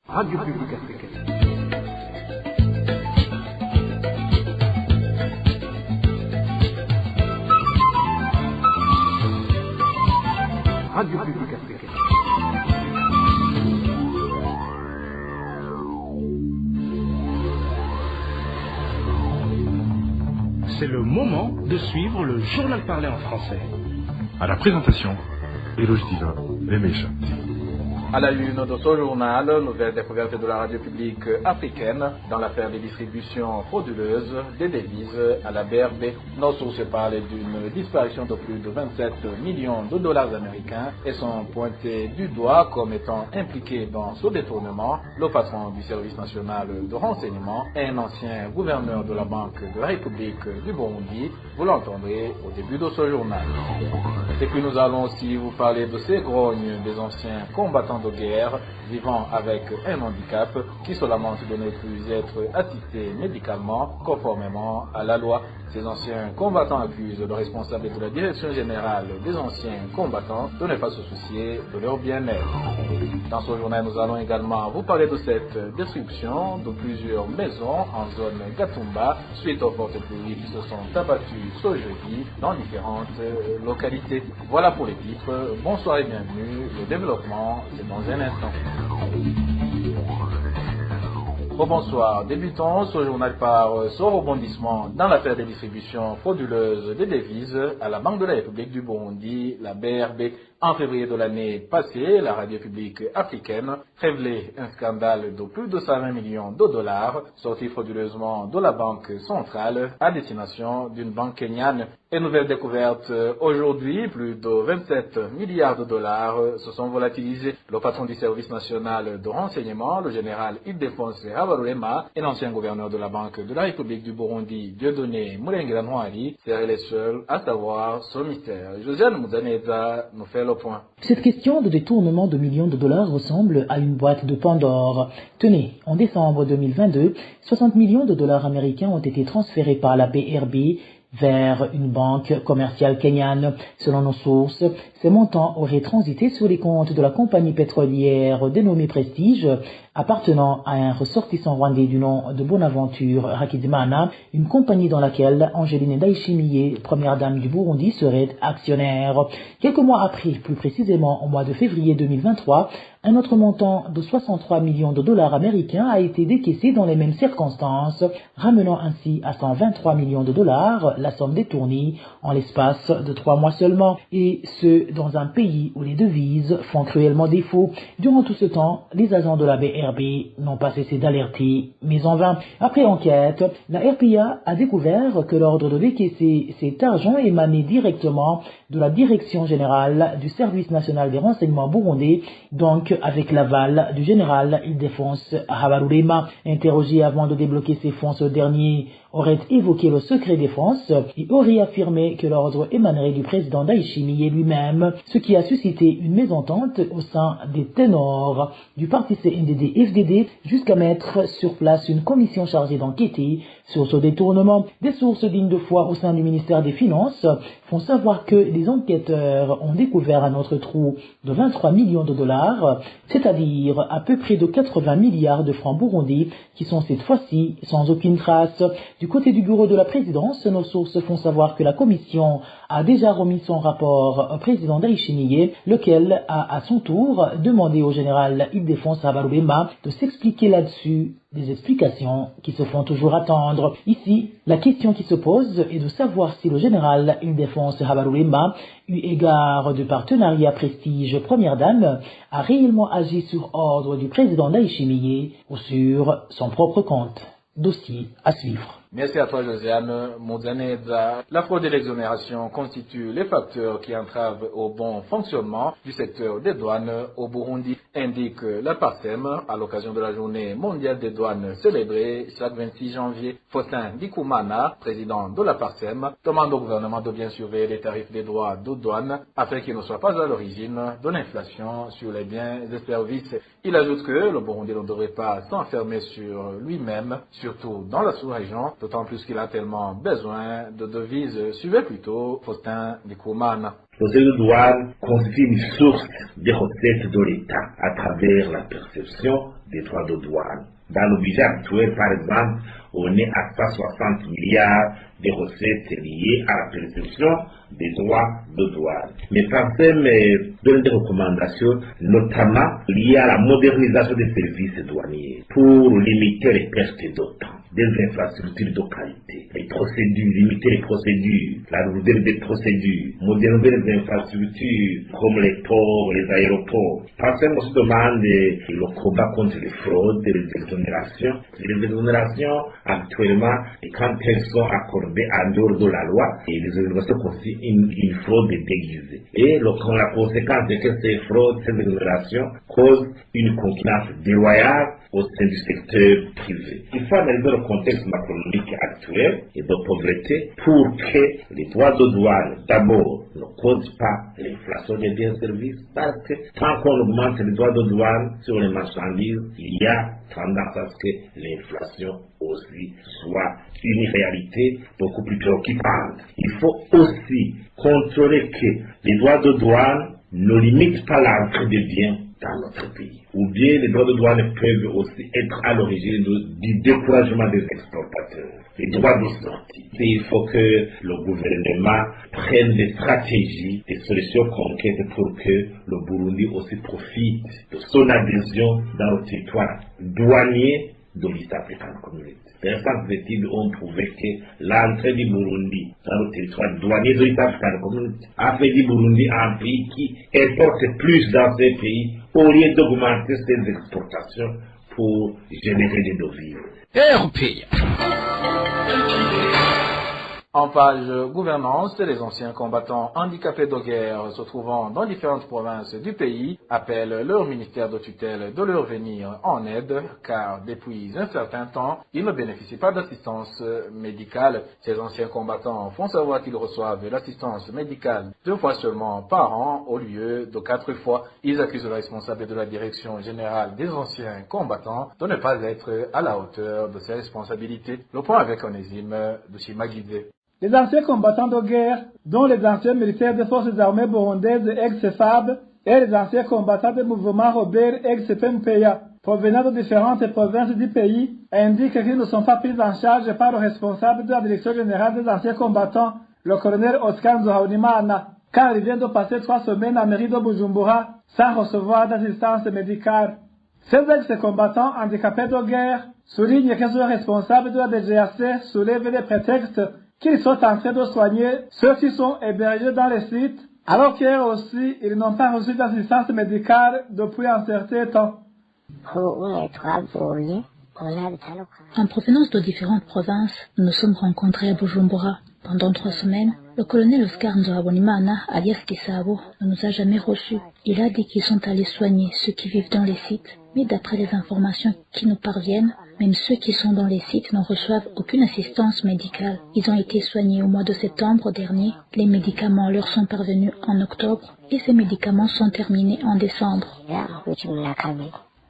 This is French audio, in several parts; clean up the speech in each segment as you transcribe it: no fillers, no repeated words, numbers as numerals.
Radio Publique Africaine. Radio Publique Africaine. C'est le moment de suivre le journal parlé en français. À la présentation, Eloge Diva, Lemesha. À la une de ce journal, nouvelle découverte de la radio publique africaine dans l'affaire des distributions frauduleuses des devises à la BRB. Nos sources parlent d'une disparition de plus de 27 millions de dollars américains et sont pointés du doigt comme étant impliqués dans ce détournement le patron du service national de renseignement et un ancien gouverneur de la Banque de la République du Burundi. Vous l'entendrez au début de ce journal. Et puis nous allons aussi vous parler de ces grognes des anciens combattants de guerre vivant avec un handicap qui se lamentent de ne plus être assistés médicalement conformément à la loi. Ces anciens combattants accusent le responsable de la direction générale des anciens combattants de ne pas se soucier de leur bien-être. Dans ce journal, nous allons également vous parler de cette destruction de plusieurs maisons en zone Gatumba suite aux fortes pluies qui se sont abattues ce jeudi dans différentes localités. Voilà pour les titres. Bonsoir et bienvenue. Le développement, c'est dans un instant. Bonsoir. Débutons ce journal par ce rebondissement dans l'affaire des distributions frauduleuses des devises à la Banque de la République du Burundi, la BRB. En février de l'année passée, la radio publique africaine révélait un scandale de plus de 120 millions de dollars sortis frauduleusement de la banque centrale à destination d'une banque kenyane. Et nouvelle découverte aujourd'hui, plus de 27 milliards de dollars se sont volatilisés. Le patron du service national de renseignement, le général Ildefonse Habarurema, et l'ancien gouverneur de la Banque de la République du Burundi, Dieudonné Murengera-Ntwari, seraient les seuls à savoir ce mystère. Josiane Mouzaneza nous fait le point. Cette question de détournement de millions de dollars ressemble à une boîte de Pandore. Tenez, en décembre 2022, 60 millions de dollars américains ont été transférés par la BRB vers une banque commerciale kenyane. Selon nos sources, ces montants auraient transité sur les comptes de la compagnie pétrolière dénommée Prestige, appartenant à un ressortissant rwandais du nom de Bonaventure Hakizimana, une compagnie dans laquelle Angeline Ndayishimiye, première dame du Burundi, serait actionnaire. Quelques mois après, plus précisément au mois de février 2023, un autre montant de 63 millions de dollars américains a été décaissé dans les mêmes circonstances, ramenant ainsi à 123 millions de dollars la somme détournée en l'espace de 3 mois seulement, et ce, dans un pays où les devises font cruellement défaut. Durant tout ce temps, les agents de la BRB n'ont pas cessé d'alerter, mais en vain. Après enquête, la RPA a découvert que l'ordre de décaisser cet argent émanait directement de la Direction générale du Service national des renseignements burundais, donc avec l'aval du général Ildefonse Habarurema. Interrogé avant de débloquer ses fonds, ce dernier aurait évoqué le secret défense et aurait affirmé que l'ordre émanerait du président Ndayishimiye lui-même, ce qui a suscité une mésentente au sein des ténors du parti CNDD-FDD jusqu'à mettre sur place une commission chargée d'enquêter sur ce détournement. Des sources dignes de foi au sein du ministère des Finances font savoir que les enquêteurs ont découvert un autre trou de 23 millions de dollars, c'est-à-dire à peu près de 80 milliards de francs burundais, qui sont cette fois-ci sans aucune trace. Du côté du bureau de la présidence, nos sources font savoir que la commission a déjà remis son rapport au président Ndayishimiye, lequel a à son tour demandé au général Ildefonse Habarurema de s'expliquer là-dessus, des explications qui se font toujours attendre. Ici, la question qui se pose est de savoir si le général Ildefonse Habarurema, eu égard de partenariat Prestige Première Dame, a réellement agi sur ordre du président Ndayishimiye ou sur son propre compte. Dossier à suivre. Merci à toi, Josiane Mouzaneza. La fraude et l'exonération constituent les facteurs qui entravent au bon fonctionnement du secteur des douanes au Burundi, indique la PARSEM à l'occasion de la journée mondiale des douanes célébrée chaque 26 janvier. Faustin Ndikumana, président de la PARSEM, demande au gouvernement de bien surveiller les tarifs des droits de douane afin qu'ils ne soient pas à l'origine de l'inflation sur les biens et services. Il ajoute que le Burundi ne devrait pas s'enfermer sur lui-même, surtout dans la sous-région, d'autant plus qu'il a tellement besoin de devises. Suivez plutôt Faustin Ndikumana. Le service de douane constitue une source de recettes de l'État à travers la perception des droits de douane. Dans le budget actuel, par exemple, on est à 160 milliards de recettes liées à la perception des droits de douane. Mais Parsem donne des recommandations, notamment liées à la modernisation des services douaniers pour limiter les pertes de temps, des infrastructures de qualité, les procédures, limiter les procédures, la lourdeur des procédures, moderniser les infrastructures comme les ports, les aéroports. Parsem aussi demande le combat contre les fraudes et les exonérations. Les exonérations, actuellement, quand elles sont accordées en dehors de la loi, et les exonérations constituent une fraude déguisée. Et la conséquence est que ces fraudes, ces exonérations causent une concurrence déloyale au sein du secteur privé. Il faut analyser le contexte macroéconomique actuel et de pauvreté pour que les droits de douane, d'abord, ne causent pas l'inflation des biens et services, parce que tant qu'on augmente les droits de douane sur les marchandises, il y a tendance à ce que l'inflation aussi soit une réalité beaucoup plus préoccupante. Il faut aussi contrôler que les droits de douane ne limitent pas l'entrée des biens dans notre pays. Ou bien les droits de douane peuvent aussi être à l'origine du découragement des exportateurs. Les droits de sortie. Il faut que le gouvernement prenne des stratégies, des solutions concrètes pour que le Burundi aussi profite de son adhésion dans le territoire douanier de l'East African Community. Les récentes études ont prouvé que l'entrée du Burundi dans le territoire douanier de l'East African Community a fait du Burundi un pays qui importe plus dans ces pays au lieu d'augmenter ses exportations pour générer des devises. En page gouvernance, les anciens combattants handicapés de guerre se trouvant dans différentes provinces du pays appellent leur ministère de tutelle de leur venir en aide, car depuis un certain temps, ils ne bénéficient pas d'assistance médicale. Ces anciens combattants font savoir qu'ils reçoivent l'assistance médicale 2 fois seulement par an au lieu de 4 fois. Ils accusent le responsable de la direction générale des anciens combattants de ne pas être à la hauteur de ses responsabilités. Le point avec Onésime de Chimaguidé. Les anciens combattants de guerre, dont les anciens militaires des forces armées burundaises ex-FAB et les anciens combattants des mouvements Robert ex-PMPA, provenant de différentes provinces du pays, indiquent qu'ils ne sont pas pris en charge par le responsable de la direction générale des anciens combattants, le colonel Oscar Nzohaunimana, car il vient de passer 3 semaines à mairie de Bujumbura sans recevoir d'assistance médicale. Ces ex-combattants handicapés de guerre soulignent que ce responsable de la DGAC soulève des prétextes qu'ils sont en train de soigner ceux qui sont hébergés dans les sites, alors qu'eux aussi, ils n'ont pas reçu d'assistance médicale depuis un certain temps. En provenance de différentes provinces, nous nous sommes rencontrés à Bujumbura. Pendant 3 semaines, le colonel Oscar Nzohabonimana, alias Kisabo, ne nous a jamais reçus. Il a dit qu'ils sont allés soigner ceux qui vivent dans les sites, mais d'après les informations qui nous parviennent, même ceux qui sont dans les sites ne reçoivent aucune assistance médicale. Ils ont été soignés au mois de septembre dernier, les médicaments leur sont parvenus en octobre et ces médicaments sont terminés en décembre.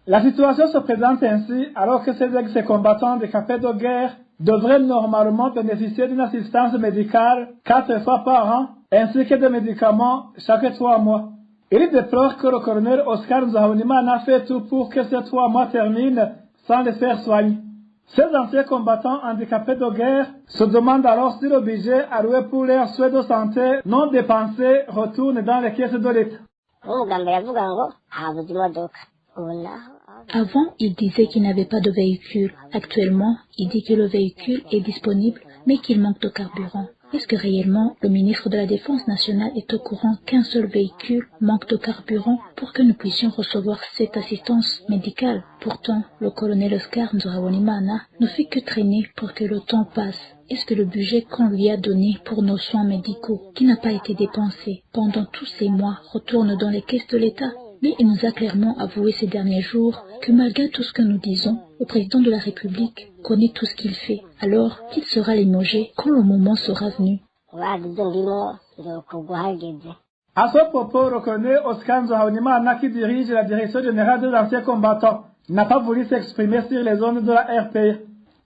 La situation se présente ainsi alors que ces ex-combattants handicapés de guerre devraient normalement bénéficier d'une assistance médicale 4 fois par an, ainsi que de médicaments chaque 3 mois. Il déplore que le colonel Oscar Nzohaunimana a fait tout pour que ces 3 mois terminent sans les faire soigner. Ces anciens combattants handicapés de guerre se demandent alors si le budget alloué pour leurs soins de santé non dépensés retourne dans les caisses de l'État. Avant, il disait qu'il n'avait pas de véhicule. Actuellement, il dit que le véhicule est disponible, mais qu'il manque de carburant. Est-ce que réellement le ministre de la Défense nationale est au courant qu'un seul véhicule manque de carburant pour que nous puissions recevoir cette assistance médicale? Pourtant, le colonel Oscar Nzohabonimana ne fait que traîner pour que le temps passe. Est-ce que le budget qu'on lui a donné pour nos soins médicaux, qui n'a pas été dépensé pendant tous ces mois, retourne dans les caisses de l'État? Mais il nous a clairement avoué ces derniers jours que malgré tout ce que nous disons, le président de la République connaît tout ce qu'il fait. Alors qu'il sera limogé quand le moment sera venu. À ce propos, le colonel Oscar Nzohaunimana, qui dirige la direction générale des anciens combattants, n'a pas voulu s'exprimer sur les zones de la RPA.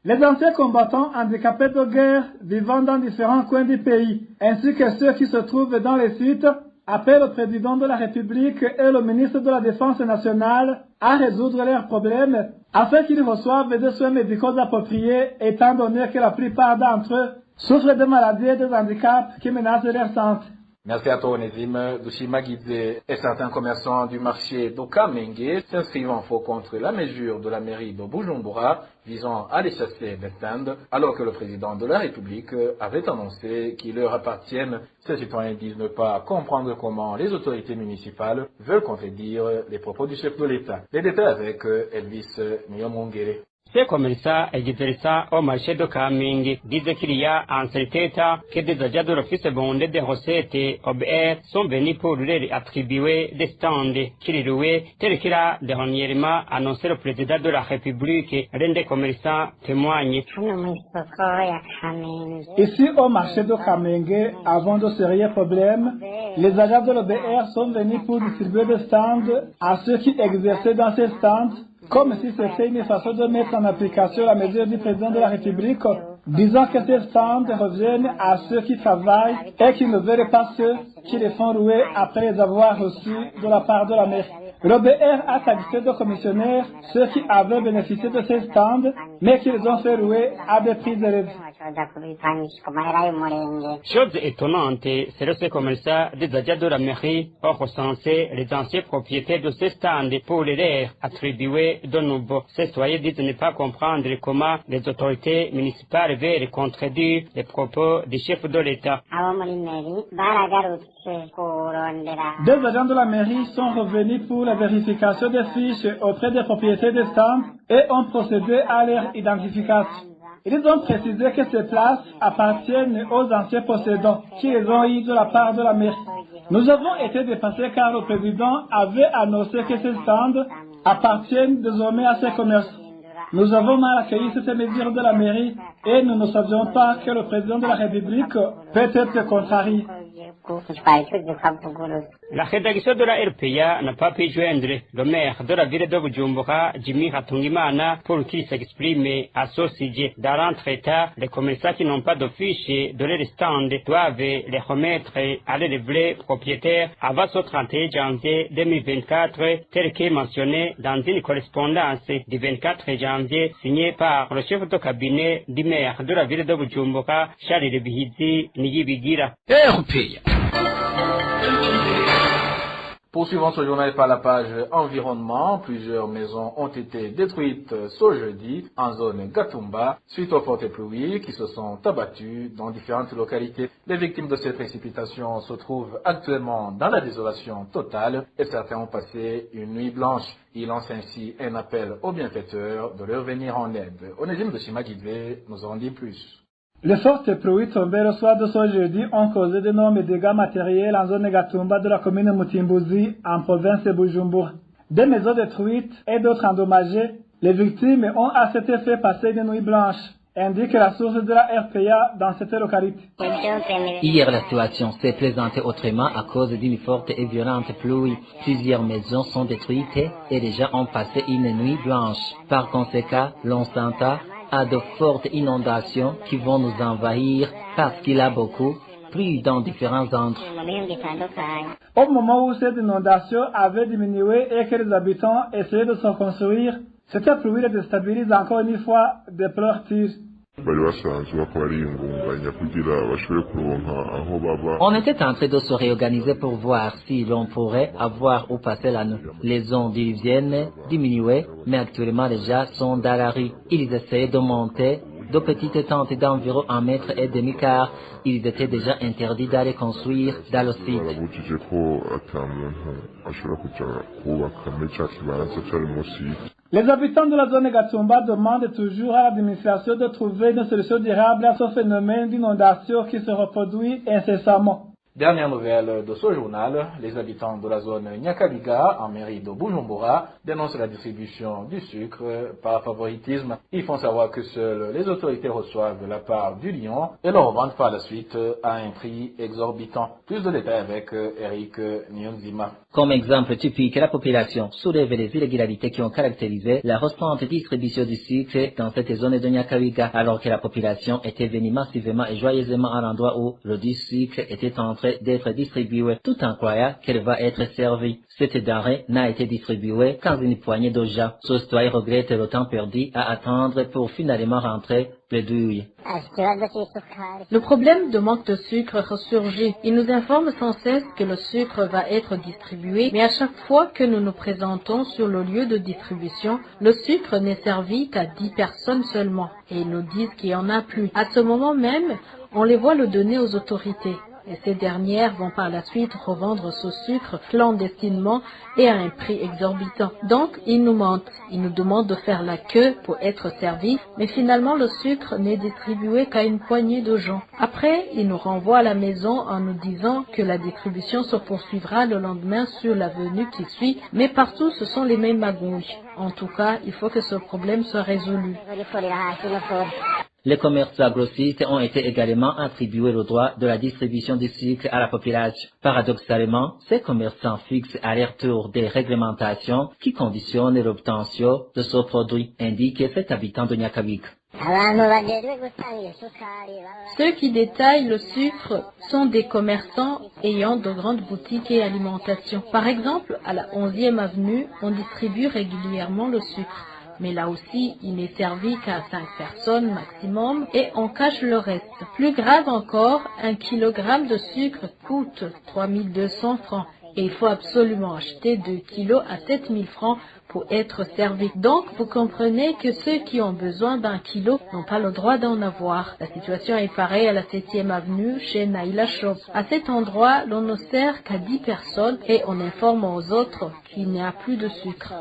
Les anciens combattants handicapés de guerre vivant dans différents coins du pays, ainsi que ceux qui se trouvent dans les sites, appelle le président de la République et le ministre de la Défense nationale à résoudre leurs problèmes afin qu'ils reçoivent des soins médicaux appropriés, étant donné que la plupart d'entre eux souffrent de maladies et de handicaps qui menacent leur santé. Merci à toi, Onésime. Dushima Guidé et certains commerçants du marché d'Okamenge s'inscrivent en faux contre la mesure de la mairie de Bujumbura visant à les chasser des stands, alors que le président de la République avait annoncé qu'il leur appartiennent. Ces citoyens disent ne pas comprendre comment les autorités municipales veulent contredire les propos du chef de l'État. Les détails avec Elvis Nyomongere. Ces commerçants exerçant au marché de Kamenge disent qu'il y a en cet état que des agents de l'office bondé des recettes OBR sont venus pour leur attribuer des stands qu'ils louaient, tel qu'il a dernièrement annoncé le président de la République. L'un des commerçants témoigne. Ici au marché de Kamenge, avant de sérieux problèmes, les agents de l'OBR sont venus pour distribuer des stands à ceux qui exerçaient dans ces stands, comme si c'était une façon de mettre en application la mesure du président de la République, disant que ces stands reviennent à ceux qui travaillent et qui ne veulent pas ceux qui les font rouer après les avoir reçus de la part de la mairie. L'OBR a taxé de commissionnaires ceux qui avaient bénéficié de ces stands, mais qui les ont fait louer à des prix élevés. Chose étonnante, c'est que ces commerçants des agents de la mairie ont recensé les anciens propriétaires de ces stands pour les leur attribuer de nouveau. Ces citoyens disent ne pas comprendre comment les autorités municipales veulent contredire les propos du chef de l'État. Deux agents de la mairie sont revenus pour la vérification des fiches auprès des propriétaires des stands et ont procédé à leur identification. Ils ont précisé que ces places appartiennent aux anciens possédants qui les ont eues de la part de la mairie. Nous avons été dépassés car le président avait annoncé que ces stands appartiennent désormais à ces commerçants. Nous avons mal accueilli cette mesure de la mairie et nous ne savions pas que le président de la République peut être contrarié. La rédaction de la RPA n'a pas pu joindre le maire de la ville de Bujumbura, Jimmy Hatungimana, pour qu'il s'exprime à ce sujet. Dans l'entretemps, les commerçants qui n'ont pas de fiche de leur stand doivent les remettre à leurs vrais propriétaires avant ce 31 janvier 2024, tel qu'est mentionné dans une correspondance du 24 janvier signée par le chef de cabinet du maire de la ville de Bujumbura, Charles Bihizi Niyibigira. RPA. Poursuivons ce journal par la page environnement. Plusieurs maisons ont été détruites ce jeudi en zone Gatumba suite aux fortes pluies qui se sont abattues dans différentes localités. Les victimes de ces précipitations se trouvent actuellement dans la désolation totale et certains ont passé une nuit blanche. Il lance ainsi un appel aux bienfaiteurs de leur venir en aide. Onésime de Shimagidve nous en dit plus. Les fortes pluies tombées le soir de ce jeudi ont causé d'énormes dégâts matériels en zone Gatumba de la commune Mutimbuzi, en province de Bujumbura. Des maisons détruites et d'autres endommagées, les victimes ont à cet effet passé une nuit blanche, indique la source de la RPA dans cette localité. Hier, la situation s'est présentée autrement à cause d'une forte et violente pluie. Plusieurs maisons sont détruites et les gens ont passé une nuit blanche. Par conséquent, l'on s'entend à de fortes inondations qui vont nous envahir parce qu'il y a beaucoup plu dans différents endroits. Au moment où cette inondation avait diminué et que les habitants essayaient de se reconstruire, cette pluie les déstabilise encore une fois, déplore-t-il. On était en train de se réorganiser pour voir si l'on pourrait avoir où passer la nuit. Les ondes diluviennes diminuaient, mais actuellement les gens sont dans la rue. Ils essayaient de monter de petites tentes d'environ 1,5 mètre car ils étaient déjà interdits d'aller construire dans le site. Les habitants de la zone Gatumba demandent toujours à l'administration de trouver une solution durable à ce phénomène d'inondation qui se reproduit incessamment. Dernière nouvelle de ce journal, les habitants de la zone Nyakabiga, en mairie de Bujumbura, dénoncent la distribution du sucre par favoritisme. Ils font savoir que seules les autorités reçoivent de la part du lion et le revendent par la suite à un prix exorbitant. Plus de détails avec Eric Nyonzima. Comme exemple typique, la population soulève les irrégularités qui ont caractérisé la récente distribution du sucre dans cette zone de Nyakabiga, alors que la population était venue massivement et joyeusement à l'endroit où le sucre était en train près d'être distribuée, tout en croyant qu'elle va être servie. Cette denrée n'a été distribuée qu'en une poignée de gens. Sostoy regrette le temps perdu à attendre pour finalement rentrer bredouille. Le problème de manque de sucre ressurgit. Il nous informe sans cesse que le sucre va être distribué, mais à chaque fois que nous nous présentons sur le lieu de distribution, le sucre n'est servi qu'à 10 personnes seulement. Et ils nous disent qu'il n'y en a plus. À ce moment même, on les voit le donner aux autorités. Et ces dernières vont par la suite revendre ce sucre clandestinement et à un prix exorbitant. Donc, ils nous mentent. Ils nous demandent de faire la queue pour être servis, mais finalement, le sucre n'est distribué qu'à une poignée de gens. Après, ils nous renvoient à la maison en nous disant que la distribution se poursuivra le lendemain sur l'avenue qui suit, mais partout, ce sont les mêmes magouilles. En tout cas, il faut que ce problème soit résolu. Les commerçants grossistes ont été également attribués le droit de la distribution du sucre à la population. Paradoxalement, ces commerçants fixent à leur tour des réglementations qui conditionnent l'obtention de ce produit, indique cet habitant de Nyakabiga. Ceux qui détaillent le sucre sont des commerçants ayant de grandes boutiques et alimentation. Par exemple, à la 11e avenue, on distribue régulièrement le sucre. Mais là aussi, il n'est servi qu'à 5 personnes maximum et on cache le reste. Plus grave encore, 1 kilogramme de sucre coûte 3200 francs et il faut absolument acheter 2 kilos à 7000 francs pour être servi. Donc, vous comprenez que ceux qui ont besoin d'un kilo n'ont pas le droit d'en avoir. La situation est pareille à la 7e avenue chez Naila Shop. À cet endroit, l'on ne sert qu'à 10 personnes et on informe aux autres qu'il n'y a plus de sucre.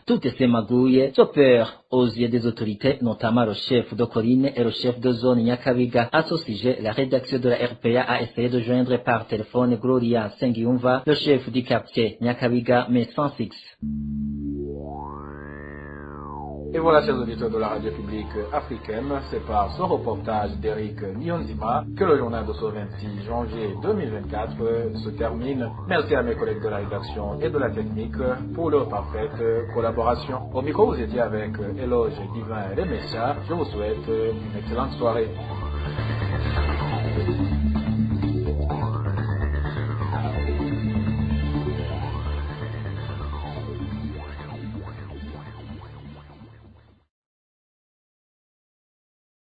Toutes ces magouilles s'opèrent aux yeux des autorités, notamment le chef de colline et le chef de zone Nyakabiga. À ce sujet, la rédaction de la RPA a essayé de joindre par téléphone Gloria Sengiumva, le chef du quartier Nyakabiga, mais sans fixe. Et voilà, chers auditeurs de la radio publique africaine, c'est par ce reportage d'Eric Nyonzima que le journal de ce 26 janvier 2024 se termine. Merci à mes collègues de la rédaction et de la technique pour leur parfaite collaboration. Au micro, vous étiez avec Éloge Divin et les Messias. Je vous souhaite une excellente soirée.